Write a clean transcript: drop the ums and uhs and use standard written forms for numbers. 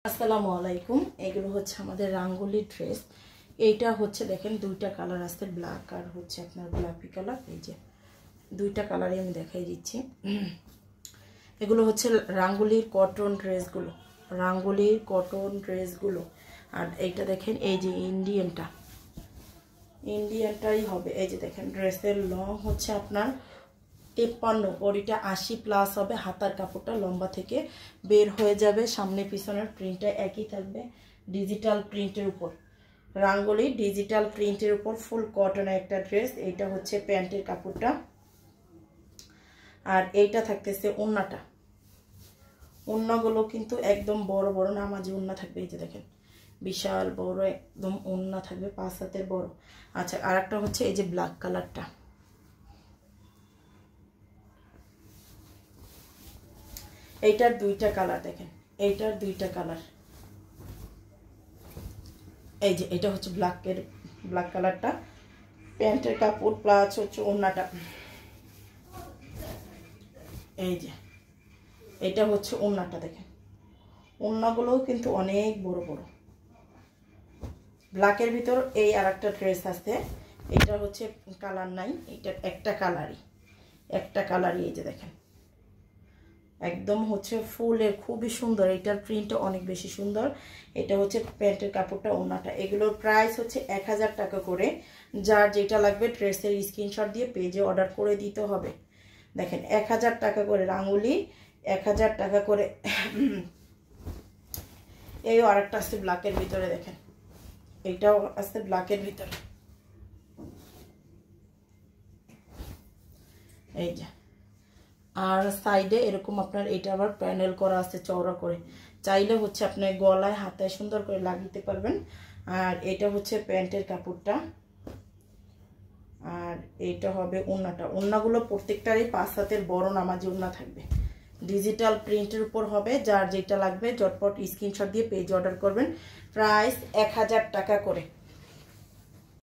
আসসালামু আলাইকুম। এগুলো হচ্ছে আমাদের রাঙ্গুলি ড্রেস। এইটা হচ্ছে দেখেন দুইটা কালার আছে, ব্ল্যাক আর হচ্ছে আপনার গোলাপি কালার। এই যে দুইটা কালারই আমি দেখাই দিচ্ছি। এগুলো হচ্ছে রাঙ্গুলির কটন ড্রেসগুলো, রাঙ্গুলির কটন ড্রেসগুলো। আর এইটা দেখেন এই যে ইন্ডিয়ানটাই হবে। এই যে দেখেন ড্রেসের লং হচ্ছে আপনার 53, বডিটা 80 প্লাস হবে। হাতার কাপড়টা লম্বা থেকে বের হয়ে যাবে, সামনে পিছনের প্রিন্টটা একই থাকবে ডিজিটাল প্রিন্টের উপর। রাঙ্গুলি ডিজিটাল প্রিন্টের উপর ফুল কটনের একটা ড্রেস। এইটা হচ্ছে প্যান্টের কাপড়টা, আর এইটা থাকতেছে ওড়নাটা। ওড়নাগুলো কিন্তু একদম বড় বড় নামাজি ওড়না থাকবে। এই যে দেখেন বিশাল বড় একদম ওড়না থাকবে, 5 হাতের বড়। আচ্ছা, আর একটা হচ্ছে এই যে ব্ল্যাক কালারটা। এইটার দুইটা কালার দেখেন, এইটার দুইটা কালার। এই যে এটা হচ্ছে ব্ল্যাক কালারটা, প্যান্টের কাপড় প্লাস হচ্ছে ওড়নাটা। এই যে এটা হচ্ছে ওড়নাটা দেখেন, ওড়নাগুলোও কিন্তু অনেক বড় বড়। ব্ল্যাকের ভিতর এই আর একটা ড্রেস আছে, এটা হচ্ছে কালার নাই, এটা একটা কালারই। এই যে দেখেন একদম হচ্ছে ফুলের, খুবই সুন্দর। এটার প্রিন্টটা অনেক বেশি সুন্দর। এটা হচ্ছে প্যান্টের কাপড়টা, ওড়নাটা। এগুলোর প্রাইস হচ্ছে 1000 টাকা করে। যার যেটা লাগবে ড্রেসের স্ক্রিনশট দিয়ে পেজে অর্ডার করে দিতে হবে। দেখেন 1000 টাকা করে রাঙ্গুলি, 1000 টাকা করে। এইও আরেকটা আছে ব্ল্যাকের ভিতরে, দেখেন এইটাও আছে ব্ল্যাকের ভিতরে। এই যে আর সাইডে এরকম আপনার এটা আবার প্যানেল করা আছে চওড়া করে, চাইলে হচ্ছে আপনার গলায় হাতায় সুন্দর করে লাগিয়ে পারবেন। আর এটা হচ্ছে প্যান্টের কাপড়টা, আর এটা হবে ওড়নাটা। ওড়নাগুলো প্রত্যেকটারই 5 হাতের বড় নামাজি ওড়না থাকবে, ডিজিটাল প্রিন্টের উপর হবে। যার যেটা লাগবে ঝটপট স্ক্রিনশট দিয়ে পেজ অর্ডার করবেন। প্রাইস 1000 টাকা করে।